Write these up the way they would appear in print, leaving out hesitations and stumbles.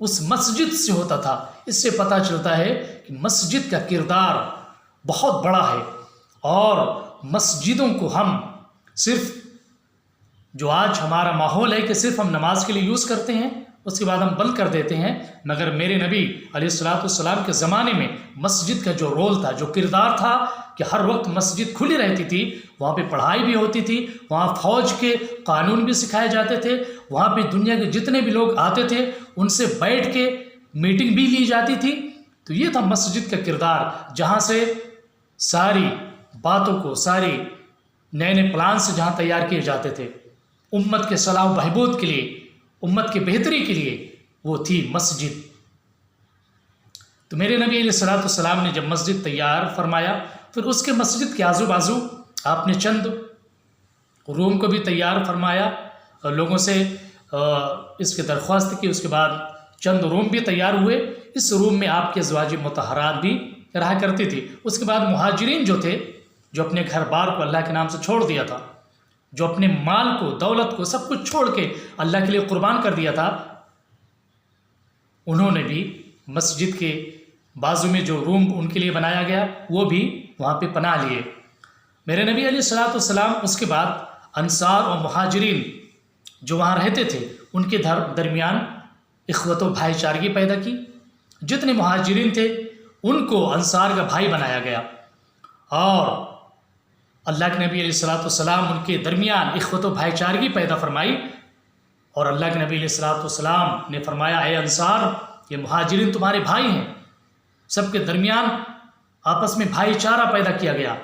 اس مسجد سے ہوتا تھا۔ اس سے پتہ چلتا ہے کہ مسجد کا کردار بہت بڑا ہے، اور مسجدوں کو ہم صرف جو آج ہمارا ماحول ہے کہ صرف ہم نماز کے لیے یوز کرتے ہیں، اس کے بعد ہم بند کر دیتے ہیں، مگر میرے نبی علیہ السلام کے زمانے میں مسجد کا جو رول تھا، جو کردار تھا کہ ہر وقت مسجد کھلی رہتی تھی، وہاں پہ پڑھائی بھی ہوتی تھی، وہاں فوج کے قانون بھی سکھائے جاتے تھے، وہاں پہ دنیا کے جتنے بھی لوگ آتے تھے ان سے بیٹھ کے میٹنگ بھی لی جاتی تھی۔ تو یہ تھا مسجد کا کردار، جہاں سے ساری باتوں کو، ساری نئے نئے پلانس جہاں تیار کیے جاتے تھے امت کے صلاح و بہبود کے لیے، امت کی بہتری کے لیے، وہ تھی مسجد۔ تو میرے نبی علیہ السلام نے جب مسجد تیار فرمایا، پھر اس کے مسجد کے آزو بازو آپ نے چند روم کو بھی تیار فرمایا، اور لوگوں سے اس کی درخواست کی۔ اس کے بعد چند روم بھی تیار ہوئے، اس روم میں آپ کے ازواج مطہرات بھی رہا کرتی تھی۔ اس کے بعد مہاجرین جو تھے، جو اپنے گھر بار کو اللہ کے نام سے چھوڑ دیا تھا، جو اپنے مال کو، دولت کو، سب کچھ چھوڑ کے اللہ کے لیے قربان کر دیا تھا، انہوں نے بھی مسجد کے بازو میں جو روم ان کے لیے بنایا گیا وہ بھی وہاں پہ پناہ لیے۔ میرے نبی علیہ السلام اس کے بعد انصار اور مہاجرین جو وہاں رہتے تھے ان کے درمیان اخوت و بھائی چارگی پیدا کی۔ جتنے مہاجرین تھے ان کو انصار کا بھائی بنایا گیا، اور اللہ کے نبی علیہ السلام ان کے درمیان اخوت و بھائی چارگی پیدا فرمائی، اور اللہ کے نبی علیہ السلام نے فرمایا، اے انصار، یہ مہاجرین تمہارے بھائی ہیں۔ سب کے درمیان آپس میں بھائی چارہ پیدا کیا گیا،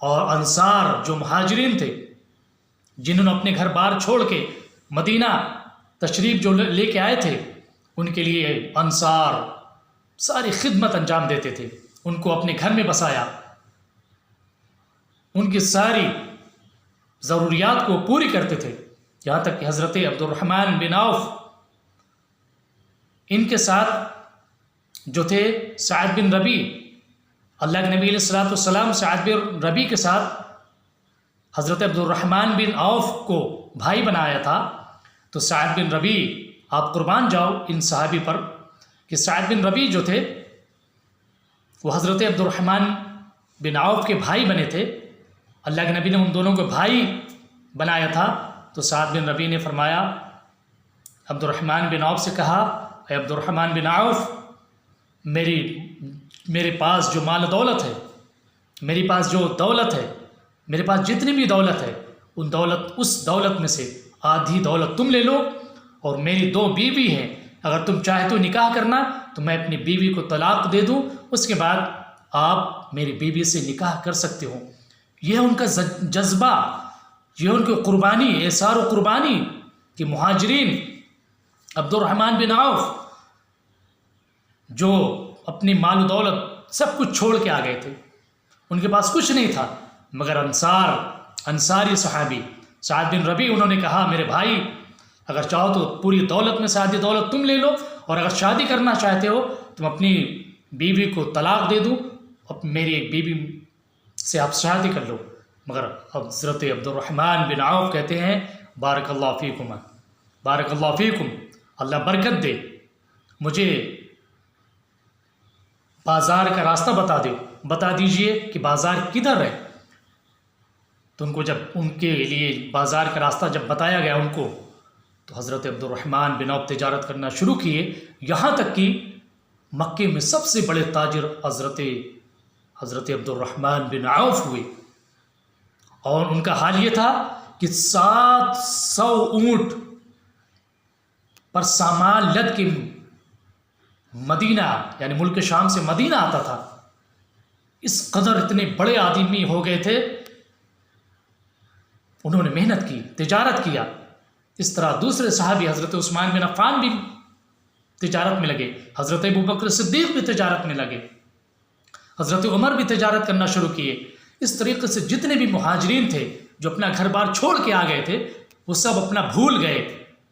اور انصار جو مہاجرین تھے، جنہوں نے اپنے گھر بار چھوڑ کے مدینہ تشریف جو لے کے آئے تھے، ان کے لیے انصار ساری خدمت انجام دیتے تھے، ان کو اپنے گھر میں بسایا، ان کی ساری ضروریات کو پوری کرتے تھے، یہاں تک کہ حضرت عبد الرحمن بن عوف ان کے ساتھ جو تھے سعد بن ربی، اللہ کے نبی علیہ السلام سعد بن ربی کے ساتھ حضرت عبد الرحمن بن عوف کو بھائی بنایا تھا، تو سعد بن ربی آپ قربان جاؤ ان صحابی پر کہ سعد بن ربی جو تھے وہ حضرت عبد الرحمن بن عوف کے بھائی بنے تھے۔ اللہ کے نبی نے ان دونوں کو بھائی بنایا تھا، تو سعد بن ربی نے فرمایا، عبد الرحمن بن عوف سے کہا، اے عبد الرحمن بن عوف، میرے پاس جو مال دولت ہے، میرے پاس جو دولت ہے، میرے پاس جتنی بھی دولت ہے، اس دولت میں سے آدھی دولت تم لے لو، اور میری 2 بیوی ہیں، اگر تم چاہے تو نکاح کرنا تو میں اپنی بیوی کو طلاق دے دوں، اس کے بعد آپ میری بیوی سے نکاح کر سکتے ہو۔ یہ ان کا جذبہ، یہ ان کی قربانی، ایثار و قربانی کہ مہاجرین عبد الرحمن بن عوف جو اپنی مال و دولت سب کچھ چھوڑ کے آ گئے تھے، ان کے پاس کچھ نہیں تھا، مگر انصاری صحابی سعد بن ربی انہوں نے کہا، میرے بھائی، اگر چاہو تو پوری دولت میں سے آدھی دولت تم لے لو، اور اگر شادی کرنا چاہتے ہو تم اپنی بیوی کو طلاق دے دو، میری ایک بیوی سے آپ شادی کر لو۔ مگر حضرت عبد الرحمن بن عوف کہتے ہیں، بارک اللہ فیکم، بارک اللہ فیکم، اللہ برکت دے، مجھے بازار کا راستہ بتا دیجئے کہ بازار کدھر ہے۔ تو ان کو جب ان کے لیے بازار کا راستہ جب بتایا گیا ان کو، تو حضرت عبد الرحمن بن عوف تجارت کرنا شروع کیے، یہاں تک کہ مکے میں سب سے بڑے تاجر حضرت عبد الرحمن بن عوف ہوئے، اور ان کا حال یہ تھا کہ 700 اونٹ پر سامان لد کے مدینہ یعنی ملک شام سے مدینہ آتا تھا۔ اس قدر اتنے بڑے آدمی ہو گئے تھے، انہوں نے محنت کی، تجارت کیا۔ اس طرح دوسرے صحابی حضرت عثمان بن عفان بھی تجارت میں لگے، حضرت ابوبکر صدیق بھی تجارت میں لگے، حضرت عمر بھی تجارت کرنا شروع کیے۔ اس طریقے سے جتنے بھی مہاجرین تھے جو اپنا گھر بار چھوڑ کے آ گئے تھے، وہ سب اپنا بھول گئے،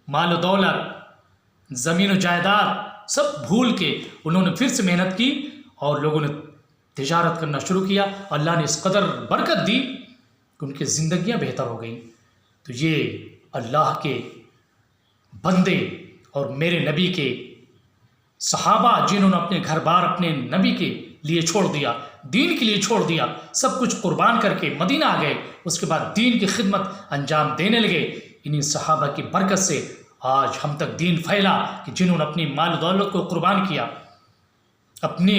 مال و دولت، زمین و جائیداد سب بھول کے انہوں نے پھر سے محنت کی، اور لوگوں نے تجارت کرنا شروع کیا۔ اللہ نے اس قدر برکت دی کہ ان کی زندگیاں بہتر ہو گئیں۔ تو یہ اللہ کے بندے اور میرے نبی کے صحابہ جنہوں نے اپنے گھر بار اپنے نبی کے لیے چھوڑ دیا، دین کے لیے چھوڑ دیا، سب کچھ قربان کر کے مدینہ آ گئے، اس کے بعد دین کی خدمت انجام دینے لگے، انہی صحابہ کی برکت سے آج ہم تک دین پھیلا کہ جنہوں نے اپنی مال و دولت کو قربان کیا، اپنی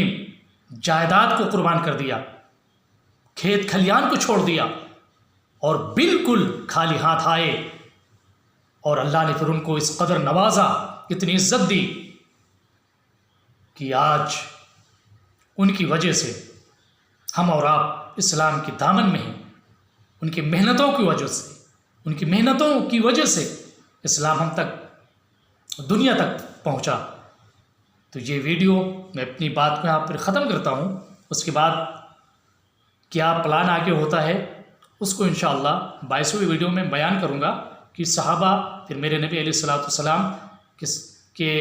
جائیداد کو قربان کر دیا، کھیت کھلیان کو چھوڑ دیا اور بالکل خالی ہاتھ آئے، اور اللہ نے پھر ان کو اس قدر نوازا، اتنی عزت دی کہ آج ان کی وجہ سے ہم اور آپ اسلام کے دامن میں ہیں، ان کی محنتوں کی وجہ سے، ان کی محنتوں کی وجہ سے اسلام ہم تک دنیا تک پہنچا۔ تو یہ ویڈیو میں اپنی بات کو یہاں پر ختم کرتا ہوں، اس کے بعد کیا پلان آگے ہوتا ہے اس کو انشاءاللہ 22ویں ویڈیو میں بیان کروں گا کہ صحابہ پھر میرے نبی علیہ السلام کے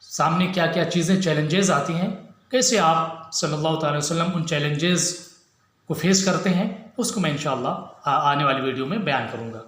سامنے کیا کیا چیزیں چیلنجز آتی ہیں، کیسے آپ صلی اللہ تعالی وسلم ان چیلنجز کو فیس کرتے ہیں، اس کو میں انشاءاللہ آنے والی ویڈیو میں بیان کروں گا۔